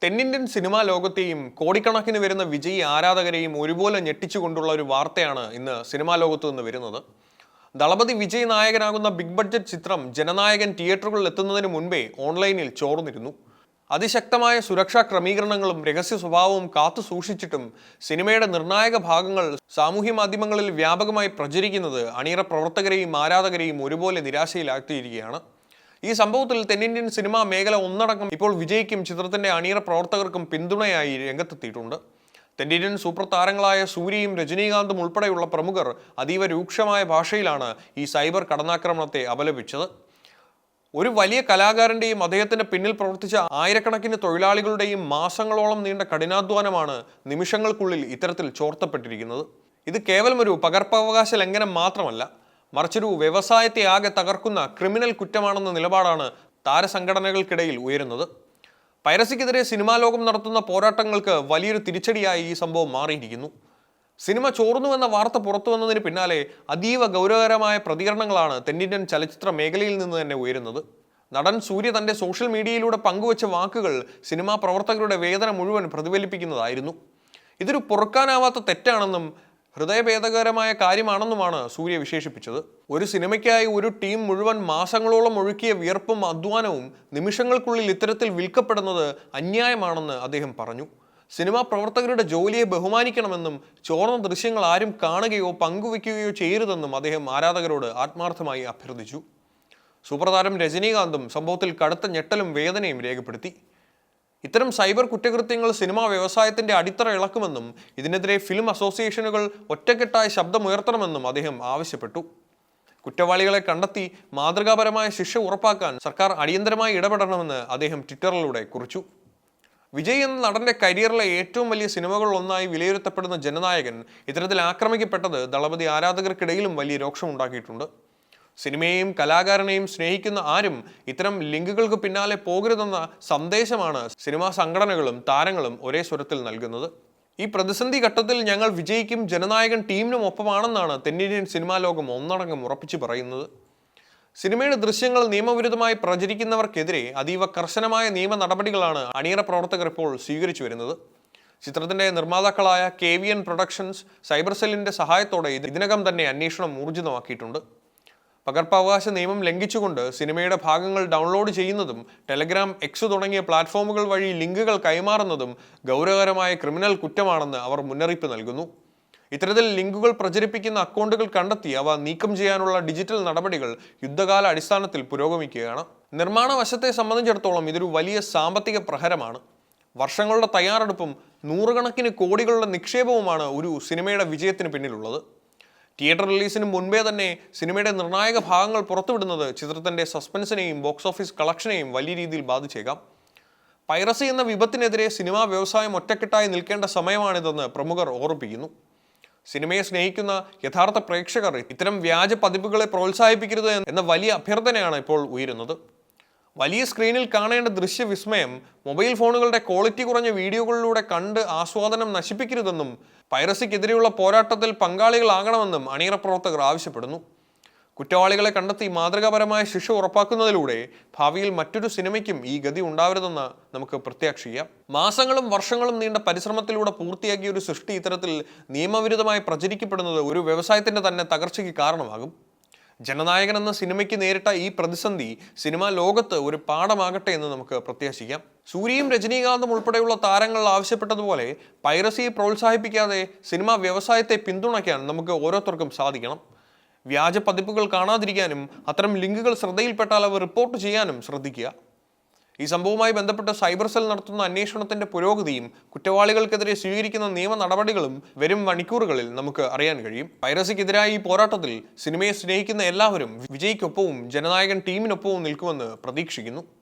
തെന്നിന്ത്യൻ സിനിമാ ലോകത്തെയും കോടിക്കണക്കിന് വരുന്ന വിജയ് ആരാധകരെയും ഒരുപോലെ ഞെട്ടിച്ചുകൊണ്ടുള്ള ഒരു വാർത്തയാണ് ഇന്ന് സിനിമാ ലോകത്തു നിന്ന് വരുന്നത്. ദളപതി വിജയ് നായകനാകുന്ന ബിഗ് ബഡ്ജറ്റ് ചിത്രം ജനനായകൻ തിയേറ്ററുകളിൽ എത്തുന്നതിന് മുൻപേ ഓൺലൈനിൽ ചോർന്നിരുന്നു. അതിശക്തമായ സുരക്ഷാ ക്രമീകരണങ്ങളും രഹസ്യ സ്വഭാവവും കാത്തു സൂക്ഷിച്ചിട്ടും സിനിമയുടെ നിർണായക ഭാഗങ്ങൾ സാമൂഹ്യ മാധ്യമങ്ങളിൽ വ്യാപകമായി പ്രചരിക്കുന്നത് അണിയറ പ്രവർത്തകരെയും ആരാധകരെയും ഒരുപോലെ നിരാശയിലാക്കിയിരിക്കുകയാണ്. ഈ സംഭവത്തിൽ തെന്നിന്ത്യൻ സിനിമാ മേഖല ഒന്നടങ്കം ഇപ്പോൾ വിജയ്ക്കും ചിത്രത്തിന്റെ അണിയറ പ്രവർത്തകർക്കും പിന്തുണയായി രംഗത്തെത്തിയിട്ടുണ്ട്. തെന്നിന്ത്യൻ സൂപ്പർ താരങ്ങളായ സൂര്യയും രജനീകാന്തും ഉൾപ്പെടെയുള്ള പ്രമുഖർ അതീവ രൂക്ഷമായ ഭാഷയിലാണ് ഈ സൈബർ കടന്നാക്രമണത്തെ അപലപിച്ചത്. ഒരു വലിയ കലാകാരന്റെയും അദ്ദേഹത്തിന്റെ പിന്നിൽ പ്രവർത്തിച്ച ആയിരക്കണക്കിന് തൊഴിലാളികളുടെയും മാസങ്ങളോളം നീണ്ട കഠിനാധ്വാനമാണ് നിമിഷങ്ങൾക്കുള്ളിൽ ഇത്തരത്തിൽ ചോർത്തപ്പെട്ടിരിക്കുന്നത്. ഇത് കേവലം ഒരു പകർപ്പവകാശ ലംഘനം മാത്രമല്ല, മറിച്ചൊരു വ്യവസായത്തെ ആകെ തകർക്കുന്ന ക്രിമിനൽ കുറ്റമാണെന്ന നിലപാടാണ് താരസംഘടനകൾക്കിടയിൽ ഉയരുന്നത്. പൈറസിക്കെതിരെ സിനിമാ ലോകം നടത്തുന്ന പോരാട്ടങ്ങൾക്ക് വലിയൊരു തിരിച്ചടിയായി ഈ സംഭവം മാറിയിരിക്കുന്നു. സിനിമ ചോർന്നുവെന്ന വാർത്ത പുറത്തു വന്നതിന് പിന്നാലെ അതീവ ഗൗരവകരമായ പ്രതികരണങ്ങളാണ് തെന്നിന്ത്യൻ ചലച്ചിത്ര മേഖലയിൽ നിന്ന് തന്നെ ഉയരുന്നത്. നടൻ സൂര്യ തന്റെ സോഷ്യൽ മീഡിയയിലൂടെ പങ്കുവച്ച വാക്കുകൾ സിനിമാ പ്രവർത്തകരുടെ വേദന മുഴുവൻ പ്രതിഫലിപ്പിക്കുന്നതായിരുന്നു. ഇതൊരു പൊറുക്കാനാവാത്ത തെറ്റാണെന്നും ഹൃദയഭേദകരമായ കാര്യമാണെന്നുമാണ് സൂര്യ വിശേഷിപ്പിച്ചത്. ഒരു സിനിമയ്ക്കായി ഒരു ടീം മുഴുവൻ മാസങ്ങളോളം ഒഴുക്കിയ വിയർപ്പും അധ്വാനവും നിമിഷങ്ങൾക്കുള്ളിൽ ഇത്തരത്തിൽ വിൽക്കപ്പെടുന്നത് അന്യായമാണെന്ന് അദ്ദേഹം പറഞ്ഞു. സിനിമാ പ്രവർത്തകരുടെ ജോലിയെ ബഹുമാനിക്കണമെന്നും ചോർന്ന ദൃശ്യങ്ങൾ ആരും കാണുകയോ പങ്കുവയ്ക്കുകയോ ചെയ്യരുതെന്നും അദ്ദേഹം ആരാധകരോട് ആത്മാർത്ഥമായി അഭ്യർത്ഥിച്ചു. സൂപ്പർതാരം രജനീകാന്തും സംഭവത്തിൽ കടുത്ത ഞെട്ടലും വേദനയും രേഖപ്പെടുത്തി. ഇത്തരം സൈബർ കുറ്റകൃത്യങ്ങൾ സിനിമാ വ്യവസായത്തിന്റെ അടിത്തറ ഇളക്കുമെന്നും ഇതിനെതിരെ ഫിലിം അസോസിയേഷനുകൾ ഒറ്റക്കെട്ടായി ശബ്ദമുയർത്തണമെന്നും അദ്ദേഹം ആവശ്യപ്പെട്ടു. കുറ്റവാളികളെ കണ്ടെത്തി മാതൃകാപരമായ ശിക്ഷ ഉറപ്പാക്കാൻ സർക്കാർ അടിയന്തരമായി ഇടപെടണമെന്ന് അദ്ദേഹം ട്വിറ്ററിലൂടെ കുറിച്ചു. വിജയ് എന്ന നടന്റെ കരിയറിലെ ഏറ്റവും വലിയ സിനിമകളിലൊന്നായി വിലയിരുത്തപ്പെടുന്ന ജനനായകൻ ഇത്തരത്തിൽ ആക്രമിക്കപ്പെട്ടത് ദളപതി ആരാധകർക്കിടയിലും വലിയ രോക്ഷമുണ്ടാക്കിയിട്ടുണ്ട്. സിനിമയെയും കലാകാരനെയും സ്നേഹിക്കുന്ന ആരും ഇത്തരം ലിങ്കുകൾക്ക് പിന്നാലെ പോകരുതെന്ന സന്ദേശമാണ് സിനിമാ സംഘടനകളും താരങ്ങളും ഒരേ സ്വരത്തിൽ നൽകുന്നത്. ഈ പ്രതിസന്ധി ഘട്ടത്തിൽ ഞങ്ങൾ വിജയിക്കും ജനനായകൻ ടീമിനും ഒപ്പമാണെന്നാണ് തെന്നിന്ത്യൻ സിനിമാ ലോകം ഒന്നടങ്കം ഉറപ്പിച്ചു പറയുന്നത്. സിനിമയുടെ ദൃശ്യങ്ങൾ നിയമവിരുദ്ധമായി പ്രചരിക്കുന്നവർക്കെതിരെ അതീവ കർശനമായ നിയമ നടപടികളാണ് അണിയറ പ്രവർത്തകർ ഇപ്പോൾ സ്വീകരിച്ചു വരുന്നത്. ചിത്രത്തിന്റെ നിർമ്മാതാക്കളായ KVN പ്രൊഡക്ഷൻസ് സൈബർ സെല്ലിന്റെ സഹായത്തോടെ ഇതിനകം തന്നെ അന്വേഷണം ഊർജിതമാക്കിയിട്ടുണ്ട്. പകർപ്പവകാശ നിയമം ലംഘിച്ചുകൊണ്ട് സിനിമയുടെ ഭാഗങ്ങൾ ഡൗൺലോഡ് ചെയ്യുന്നതും ടെലഗ്രാം, X തുടങ്ങിയ പ്ലാറ്റ്ഫോമുകൾ വഴി ലിങ്കുകൾ കൈമാറുന്നതും ഗൗരവകരമായ ക്രിമിനൽ കുറ്റമാണെന്ന് അവർ മുന്നറിയിപ്പ് നൽകുന്നു. ഇത്തരത്തിൽ ലിങ്കുകൾ പ്രചരിപ്പിക്കുന്ന അക്കൗണ്ടുകൾ കണ്ടെത്തി അവ നീക്കം ചെയ്യാനുള്ള ഡിജിറ്റൽ നടപടികൾ യുദ്ധകാല അടിസ്ഥാനത്തിൽ പുരോഗമിക്കുകയാണ്. നിർമ്മാണ വശത്തെ സംബന്ധിച്ചിടത്തോളം ഇതൊരു വലിയ സാമ്പത്തിക പ്രഹരമാണ്. വർഷങ്ങളുടെ തയ്യാറെടുപ്പും നൂറുകണക്കിന് കോടികളുടെ നിക്ഷേപവുമാണ് ഒരു സിനിമയുടെ വിജയത്തിന് പിന്നിലുള്ളത്. തിയേറ്റർ റിലീസിന് മുൻപേ തന്നെ സിനിമയുടെ നിർണായക ഭാഗങ്ങൾ പുറത്തുവിടുന്നത് ചിത്രത്തിന്റെ സസ്പെൻസിനെയും ബോക്സ് ഓഫീസ് കളക്ഷനെയും വലിയ രീതിയിൽ ബാധിച്ചേക്കാം. പൈറസി എന്ന വിപത്തിനെതിരെ സിനിമാ വ്യവസായം ഒറ്റക്കെട്ടായി നിൽക്കേണ്ട സമയമാണിതെന്ന് പ്രമുഖർ ഓർമ്മിപ്പിക്കുന്നു. സിനിമയെ സ്നേഹിക്കുന്ന യഥാർത്ഥ പ്രേക്ഷകർ ഇത്തരം വ്യാജ പതിപ്പുകളെ പ്രോത്സാഹിപ്പിക്കരുത് എന്ന വലിയ അഭ്യർത്ഥനയാണ് ഇപ്പോൾ ഉയരുന്നത്. വലിയ സ്ക്രീനിൽ കാണേണ്ട ദൃശ്യവിസ്മയം മൊബൈൽ ഫോണുകളുടെ ക്വാളിറ്റി കുറഞ്ഞ വീഡിയോകളിലൂടെ കണ്ട് ആസ്വാദനം നശിപ്പിക്കരുതെന്നും പൈറസിക്കെതിരെയുള്ള പോരാട്ടത്തിൽ പങ്കാളികളാകണമെന്നും അണിയറ പ്രവർത്തകർ ആവശ്യപ്പെടുന്നു. കുറ്റവാളികളെ കണ്ടെത്തി മാതൃകാപരമായ ശിക്ഷ ഉറപ്പാക്കുന്നതിലൂടെ ഭാവിയിൽ മറ്റൊരു സിനിമയ്ക്കും ഈ ഗതി ഉണ്ടാവരുതെന്ന് നമുക്ക് പ്രത്യാക്ഷിക്കാം. മാസങ്ങളും വർഷങ്ങളും നീണ്ട പരിശ്രമത്തിലൂടെ പൂർത്തിയാക്കിയ ഒരു സൃഷ്ടി ഇത്തരത്തിൽ നിയമവിരുദ്ധമായി പ്രചരിക്കപ്പെടുന്നത് ഒരു വ്യവസായത്തിന്റെ തന്നെ തകർച്ചയ്ക്ക് കാരണമാകും. ജനനായകൻ എന്ന സിനിമയ്ക്ക് നേരിട്ട ഈ പ്രതിസന്ധി സിനിമാ ലോകത്ത് ഒരു പാഠമാകട്ടെ എന്ന് നമുക്ക് പ്രത്യാശിക്കാം. സൂര്യയും രജനീകാന്തും ഉൾപ്പെടെയുള്ള താരങ്ങൾ ആവശ്യപ്പെട്ടതുപോലെ പൈറസിയെ പ്രോത്സാഹിപ്പിക്കാതെ സിനിമാ വ്യവസായത്തെ പിന്തുണയ്ക്കാൻ നമുക്ക് ഓരോരുത്തർക്കും സാധിക്കണം. വ്യാജ പതിപ്പുകൾ കാണാതിരിക്കാനും അത്തരം ലിങ്കുകൾ ശ്രദ്ധയിൽപ്പെട്ടാൽ അവ റിപ്പോർട്ട് ചെയ്യാനും ശ്രദ്ധിക്കുക. ഈ സംഭവവുമായി ബന്ധപ്പെട്ട് സൈബർ സെൽ നടത്തുന്ന അന്വേഷണത്തിന്റെ പുരോഗതിയും കുറ്റവാളികൾക്കെതിരെ സ്വീകരിക്കുന്ന നിയമ നടപടികളും വരും മണിക്കൂറുകളിൽ നമുക്ക് അറിയാൻ കഴിയും. പൈറസിക്കെതിരായ ഈ പോരാട്ടത്തിൽ സിനിമയെ സ്നേഹിക്കുന്ന എല്ലാവരും വിജയ്ക്കൊപ്പവും ജനനായകൻ ടീമിനൊപ്പവും നിൽക്കുമെന്ന് പ്രതീക്ഷിക്കുന്നു.